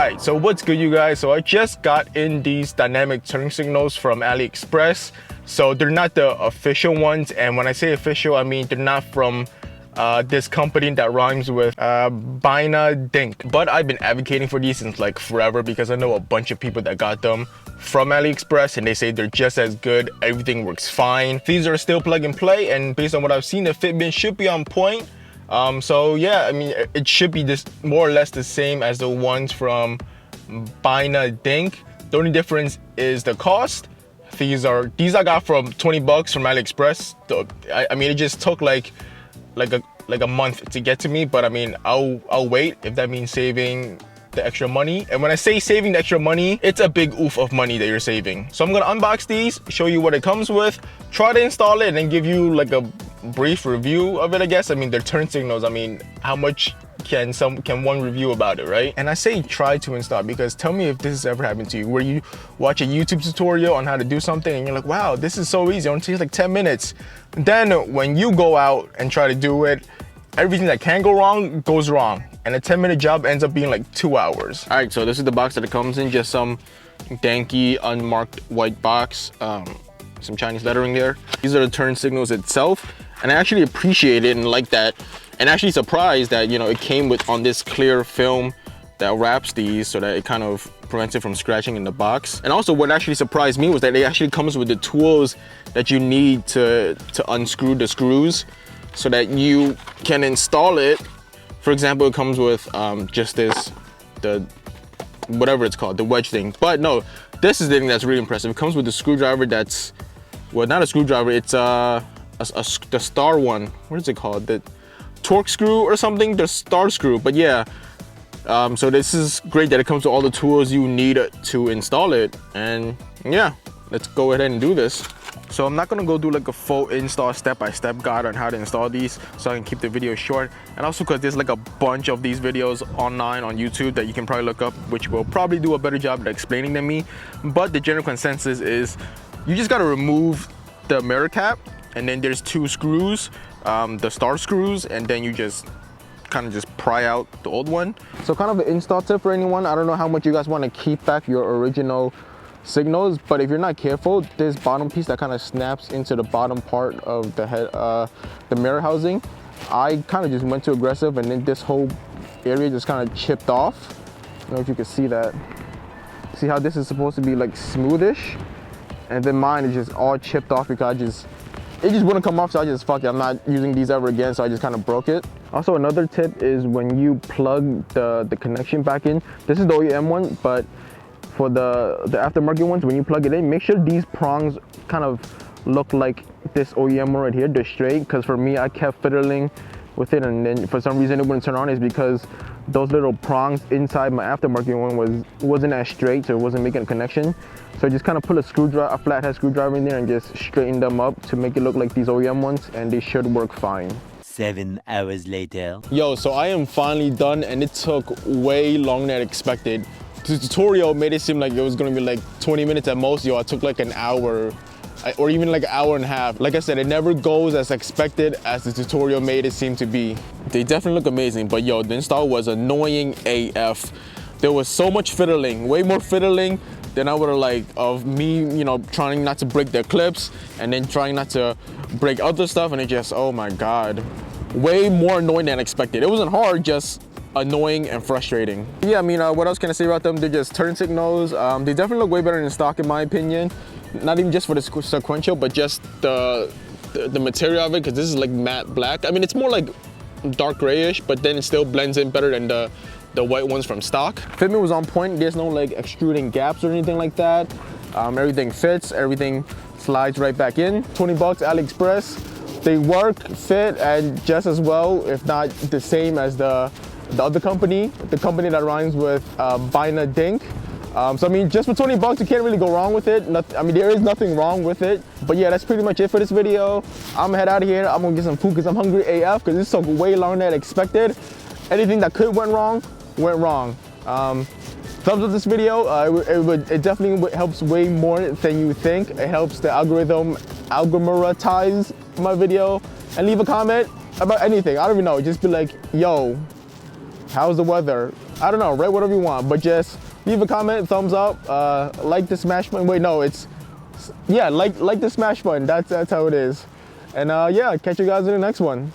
Alright, so what's good, you guys? So I just got in these dynamic turn signals from AliExpress. So they're not the official ones, and when I say official, I mean they're not from this company that rhymes with dynablink. But I've been advocating for these since like forever because I know a bunch of people that got them from AliExpress and they say they're just as good, everything works fine. These are still plug and play, and based on what I've seen, the fitment should be on point. So yeah, I mean, it should be this more or less the same as the ones from dynablink. The only difference is the cost. These I got from 20 bucks from AliExpress. I mean, it just took like a month to get to me, but I mean, I'll wait if that means saving the extra money. And when I say saving the extra money, it's a big oof of money that you're saving. So I'm gonna unbox these, show you what it comes with, try to install it, and then give you like a brief review of it, I guess. I mean, they're turn signals. I mean, how much can one review about it, right? And I say try to install because tell me if this has ever happened to you, where you watch a YouTube tutorial on how to do something and you're like, wow, this is so easy, it only takes like 10 minutes. Then when you go out and try to do it, everything that can go wrong goes wrong, and a 10-minute job ends up being like 2 hours. All right, so this is the box that it comes in, just some danky unmarked white box, some Chinese lettering there. These are the turn signals itself, and I actually appreciate it and like that, and actually surprised that, you know, it came with on this clear film that wraps these so that it kind of prevents it from scratching in the box. And also what actually surprised me was that it actually comes with the tools that you need to unscrew the screws so that you can install it. For example, it comes with just this, whatever it's called, the wedge thing. But no, this is the thing that's really impressive. It comes with the screwdriver that's, well, not a screwdriver, it's the star one. What is it called? The torque screw or something? The star screw, but yeah. So this is great that it comes with all the tools you need to install it. And yeah, let's go ahead and do this. So I'm not gonna go do like a full install step-by-step guide on how to install these, so I can keep the video short. And also because there's like a bunch of these videos online on YouTube that you can probably look up, which will probably do a better job at explaining than me. But the general consensus is you just gotta remove the mirror cap, and then there's two screws, the star screws, and then you just kind of just pry out the old one. So kind of an install tip for anyone. I don't know how much you guys want to keep back your original signals, but if you're not careful, this bottom piece that kind of snaps into the bottom part of the head, the mirror housing, I kind of just went too aggressive, and then this whole area just kind of chipped off. I don't know if you can see that. See how this is supposed to be like smoothish, and then mine is just all chipped off because it just wouldn't come off, so I just, fuck it, I'm not using these ever again, so I just kind of broke it. Also, another tip is when you plug the connection back in, this is the OEM one, but for the aftermarket ones, when you plug it in, make sure these prongs kind of look like this OEM one right here, they're straight, because for me, I kept fiddling with it, and then for some reason it wouldn't turn on. Is because those little prongs inside my aftermarket one wasn't as straight, so it wasn't making a connection. So just kind of put a flathead screwdriver in there and just straighten them up to make it look like these OEM ones, and they should work fine. 7 hours later. Yo, so I am finally done, and it took way longer than expected. The tutorial made it seem like it was gonna be like 20 minutes at most. Yo, I took like an hour, or even like an hour and a half. Like I said, it never goes as expected as the tutorial made it seem to be. They definitely look amazing, but yo, the install was annoying AF. There was so much fiddling, way more fiddling than I would have liked, of me, you know, trying not to break the clips and then trying not to break other stuff, and it just, oh my God. Way more annoying than expected. It wasn't hard, just annoying and frustrating. Yeah, I mean, what else can I say about them? They're just turn signals. They definitely look way better than stock in my opinion. Not even just for the sequential, but just the material of it, because this is like matte black. I mean, it's more like dark grayish, but then it still blends in better than the white ones from stock. Fitment was on point. There's no like extruding gaps or anything like that. Everything fits, everything slides right back in. 20 bucks, AliExpress. They work, fit, and just as well, if not the same as the other company, the company that rhymes with dynablink. So I mean, just for 20 bucks, you can't really go wrong with it. I mean, there is nothing wrong with it. But yeah, that's pretty much it for this video. I'm gonna head out of here. I'm gonna get some food because I'm hungry AF, because this took way longer than expected. Anything that could went wrong, went wrong. Thumbs up this video. It definitely helps way more than you think. It helps the algorithmize my video, and leave a comment about anything. I don't even know. Just be like, yo, how's the weather? I don't know, write whatever you want, but just leave a comment, thumbs up, like the smash button. Wait, no, it's, yeah, like the smash button. That's how it is. And yeah, catch you guys in the next one.